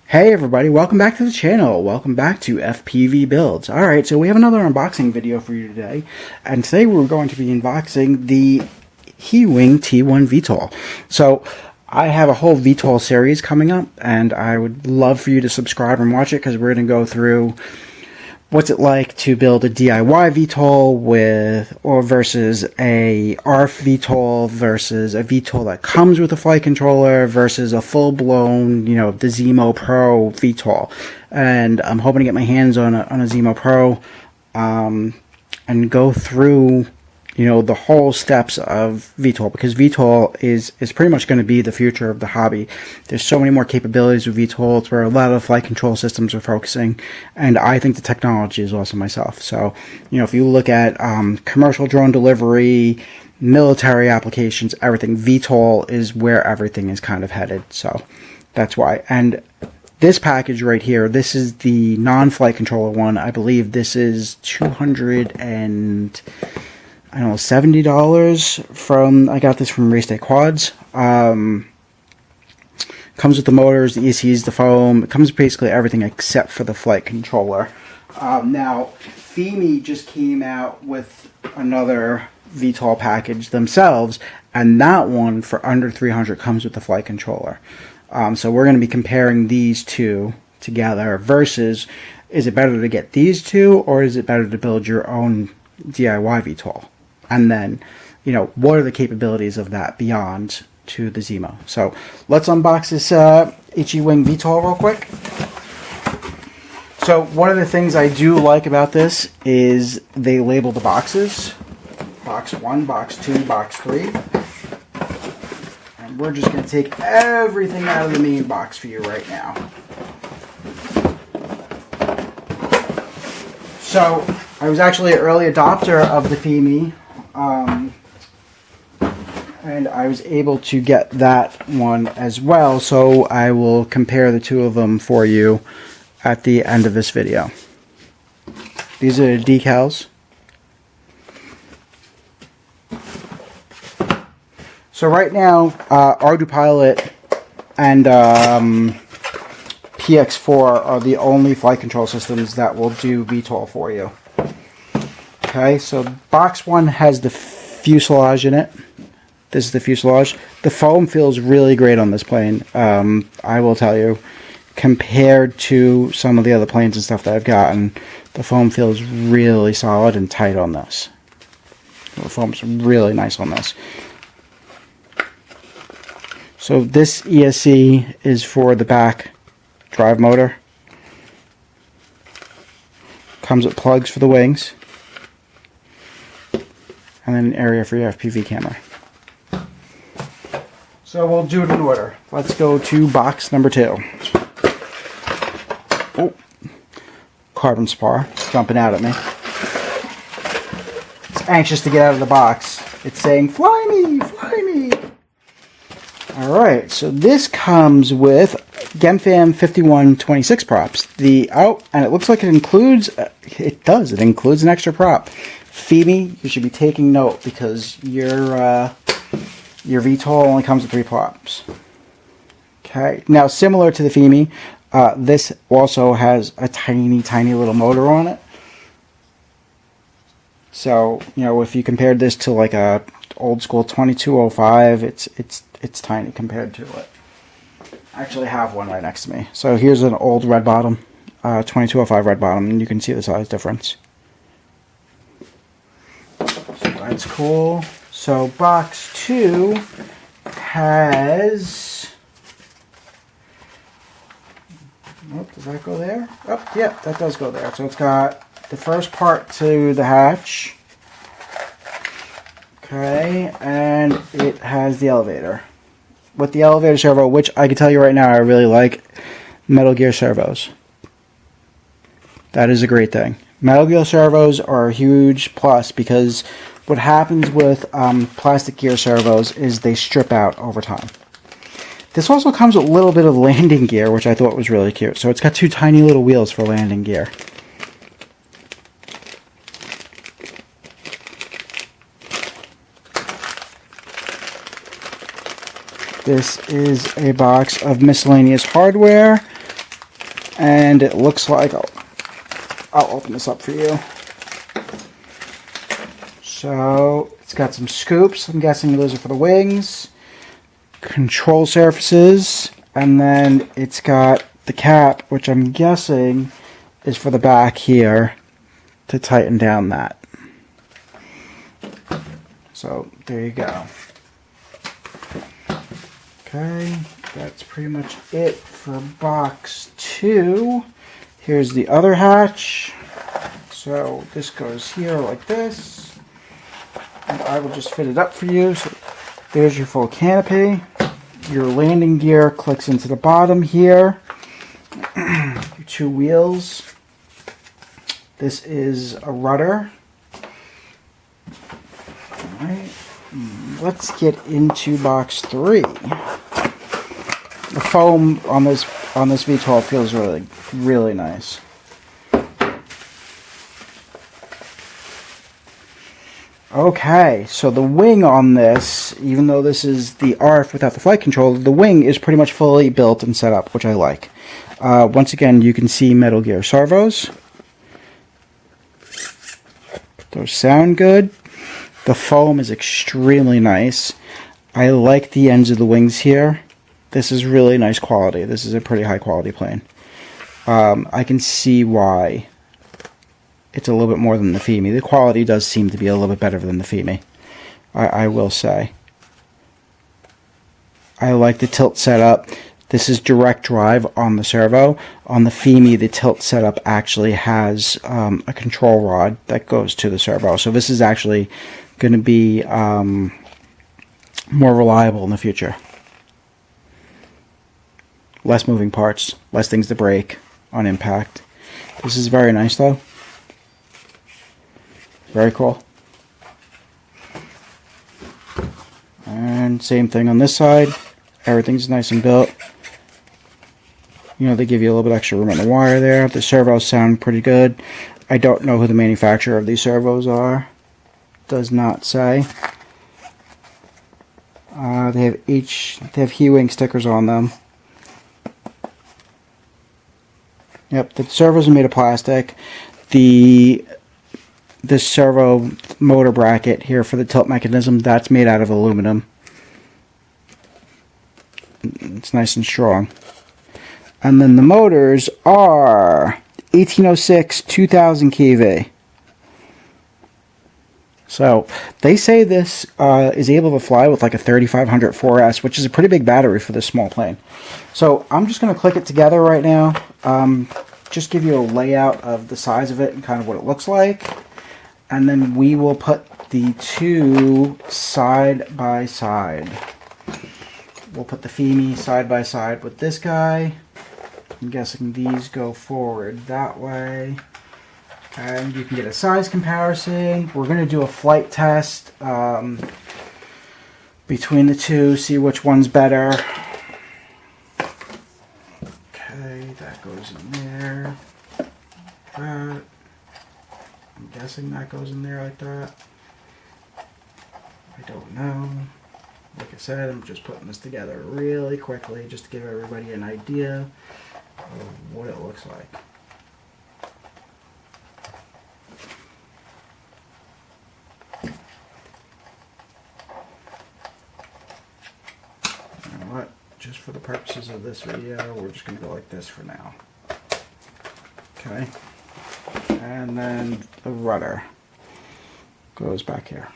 Hey everybody, welcome back to the channel. Welcome back to FPV Builds. Alright, so we have another unboxing video for you today. And today we're going to be unboxing the HEE Wing T1 VTOL. So I have a whole VTOL series coming up, and I would love for you to subscribe and watch it because we're going to go through what's it like to build a DIY VTOL versus a ARF VTOL versus a VTOL that comes with a flight controller versus a full-blown, the Zemo Pro VTOL. And I'm hoping to get my hands on a Zemo Pro and go through the whole steps of VTOL, because VTOL is pretty much going to be the future of the hobby. There's so many more capabilities with VTOL. It's where a lot of flight control systems are focusing, and I think the technology is awesome myself. So, if you look at commercial drone delivery, military applications, everything, VTOL is where everything is kind of headed. So that's why. And this package right here, this is the non-flight controller one. I believe this is $70 from, I got this from Race Day Quads. Comes with the motors, the ECUs, the foam. It comes with basically everything except for the flight controller. Now, FIMI just came out with another VTOL package themselves, and that one for under $300 comes with the flight controller. So we're going to be comparing these two together versus, is it better to get these two, or is it better to build your own DIY VTOL? And then, what are the capabilities of that beyond to the Zemo? So let's unbox this HEE Wing VTOL real quick. So one of the things I do like about this is they label the boxes. Box 1, Box 2, Box 3. And we're just going to take everything out of the main box for you right now. So I was actually an early adopter of the FIMI. And I was able to get that one as well, so I will compare the two of them for you at the end of this video. These are the decals. So right now, ArduPilot and PX4 are the only flight control systems that will do VTOL for you. Okay, so box 1 has the fuselage in it. This is the fuselage. The foam feels really great on this plane. I will tell you, compared to some of the other planes and stuff that I've gotten, the foam feels really solid and tight on this. The foam's really nice on this. So this ESC is for the back drive motor. Comes with plugs for the wings. And then an area for your FPV camera. So we'll do it in order. Let's go to box number 2. Oh, carbon spar jumping out at me. It's anxious to get out of the box. It's saying, "Fly me, fly me." Alright, so this comes with GemFam 5126 props. And it looks like it includes, it includes an extra prop. FIMI, you should be taking note because your VTOL only comes with 3 props. Okay, now similar to the FIMI, this also has a tiny, tiny little motor on it. So, if you compared this to like a old school 2205, it's tiny compared to it. I actually have one right next to me. So here's an old red bottom, 2205 red bottom, and you can see the size difference. So that's cool. So box 2 has, does that go there? Oh, yeah, that does go there. So it's got the first part to the hatch. Okay, and it has the elevator. With the elevator servo, which I can tell you right now I really like, Metal Gear servos. That is a great thing. Metal Gear servos are a huge plus because what happens with plastic gear servos is they strip out over time. This also comes with a little bit of landing gear, which I thought was really cute. So it's got 2 tiny little wheels for landing gear. This is a box of miscellaneous hardware. And it looks like, I'll open this up for you. So it's got some scoops. I'm guessing those are for the wings. Control surfaces. And then it's got the cap, which I'm guessing is for the back here to tighten down that. So there you go. Okay, that's pretty much it for box 2. Here's the other hatch. So this goes here like this. And I will just fit it up for you. So there's your full canopy. Your landing gear clicks into the bottom here. Your 2 wheels. This is a rudder. Alright, let's get into box 3. The foam on this VTOL feels really nice. Okay, so the wing on this, even though this is the ARF without the flight controller, the wing is pretty much fully built and set up, which I like. Once again, you can see Metal Gear servos. Those sound good. The foam is extremely nice. I like the ends of the wings here. This is really nice quality. This is a pretty high quality plane. I can see why it's a little bit more than the FIMI. The quality does seem to be a little bit better than the FIMI, I will say. I like the tilt setup. This is direct drive on the servo. On the FIMI, the tilt setup actually has a control rod that goes to the servo. So this is actually going to be more reliable in the future. Less moving parts, less things to break on impact. This is very nice though. Very cool. And same thing on this side. Everything's nice and built. You know, they give you a little bit extra room on the wire there. The servos sound pretty good. I don't know who the manufacturer of these servos are. Does not say. They have HEE Wing stickers on them. Yep, the servos are made of plastic. The servo motor bracket here for the tilt mechanism, that's made out of aluminum. It's nice and strong. And then the motors are 1806 2000 kV. So they say this is able to fly with like a 3500 4S, which is a pretty big battery for this small plane. So I'm just going to click it together right now. Just give you a layout of the size of it and kind of what it looks like. And then we will put the 2 side by side. We'll put the FIMI side by side with this guy. I'm guessing these go forward that way. And you can get a size comparison. We're going to do a flight test between the 2, see which one's better. Okay, that goes in there. That. I'm guessing that goes in there like that. I don't know. Like I said, I'm just putting this together really quickly just to give everybody an idea of what it looks like. You know what? Just for the purposes of this video, we're just going to go like this for now. Okay. And then the rudder goes back here.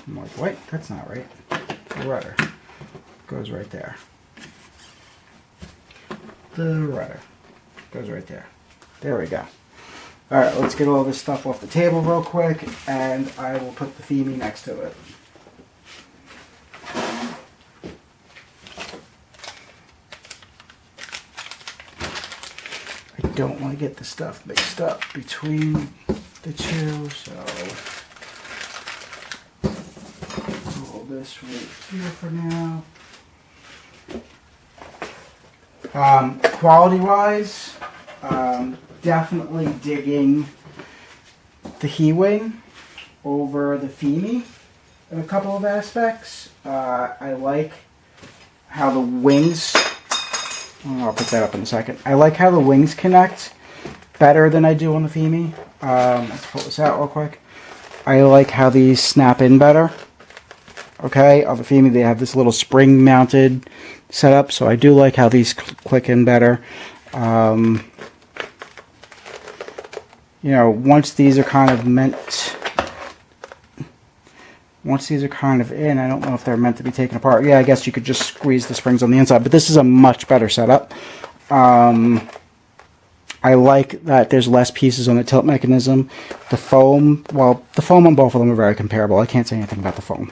I'm like, wait, that's not right. The rudder goes right there. The rudder goes right there. There we go. Alright, let's get all this stuff off the table real quick, and I will put the FIMI next to it. I don't want to get the stuff mixed up between the 2, so hold this right here for now. Quality-wise, definitely digging the HEE Wing over the FIMI in a couple of aspects. I like how the wings I'll pick that up in a second. I like how the wings connect better than I do on the FIMI. Let's pull this out real quick. I like how these snap in better. Okay, on the FIMI they have this little spring mounted setup, so I do like how these click in better. You know, once these are kind of in, I don't know if they're meant to be taken apart. Yeah, I guess you could just squeeze the springs on the inside, but this is a much better setup. I like that there's less pieces on the tilt mechanism. The foam, well, the foam on both of them are very comparable. I can't say anything about the foam.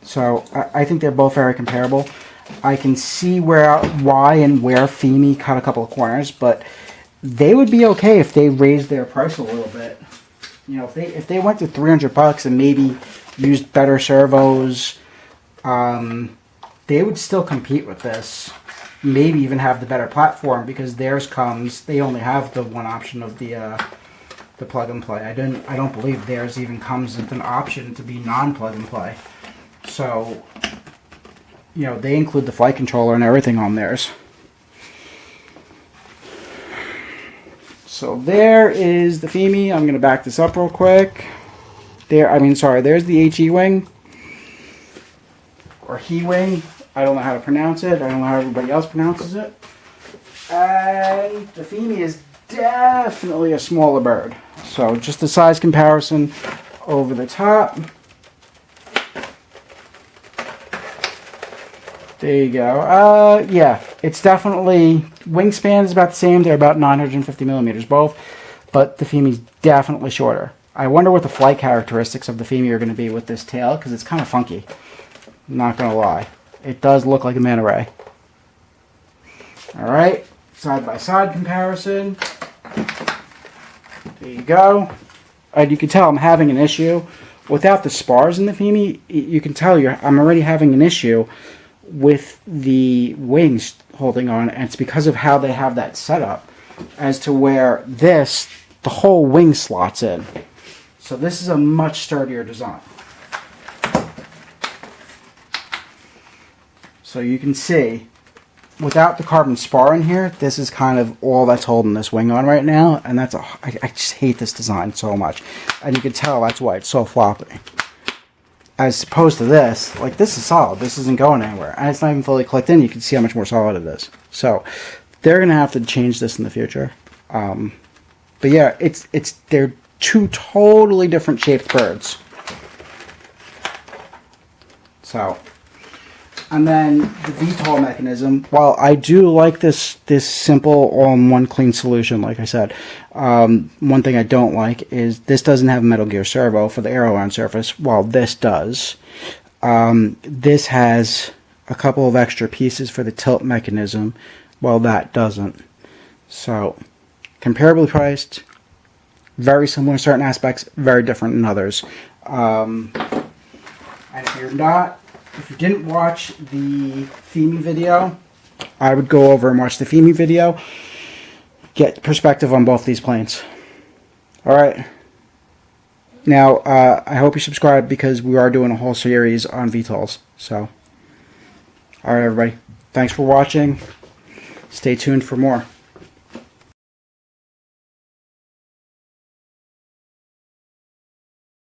So I think they're both very comparable. I can see why and where FIMI cut a couple of corners, but they would be okay if they raised their price a little bit. You know, if they went to $300 and maybe used better servos, they would still compete with this. Maybe even have the better platform, because theirs comes. They only have the one option of the plug and play. I don't believe theirs even comes with an option to be non-plug and play. So, you know, they include the flight controller and everything on theirs. So there is the FIMI. I'm going to back this up real quick. There's the HE Wing, or HE Wing. I don't know how to pronounce it. I don't know how everybody else pronounces it. And the FIMI is definitely a smaller bird. So just the size comparison over the top. There you go. Yeah, it's definitely, wingspan is about the same. They're about 950 millimeters both, but the FIMI is definitely shorter. I wonder what the flight characteristics of the FIMI are going to be with this tail, because it's kind of funky. Not going to lie. It does look like a manta ray. Alright, side-by-side comparison. There you go. And you can tell I'm having an issue. Without the spars in the FIMI, you can tell I'm already having an issue with the wings holding on, and it's because of how they have that setup as to where the whole wing slots in. So this is a much sturdier design. So you can see, without the carbon spar in here, this is kind of all that's holding this wing on right now, and I just hate this design so much. And you can tell that's why it's so floppy. As opposed to this, like, this is solid. This isn't going anywhere. And it's not even fully clicked in. You can see how much more solid it is. So they're going to have to change this in the future. But yeah, they're two totally different shaped birds. So, and then the VTOL mechanism, while I do like this simple all-in-one clean solution, like I said, one thing I don't like is this doesn't have a Metal Gear servo for the aileron surface, while this does. This has a couple of extra pieces for the tilt mechanism, while that doesn't. So, comparably priced, very similar in certain aspects, very different in others. And if you didn't watch the FIMI video, I would go over and watch the FIMI video, get perspective on both these planes. Alright. Now, I hope you subscribe, because we are doing a whole series on VTOLs. So, alright everybody. Thanks for watching. Stay tuned for more.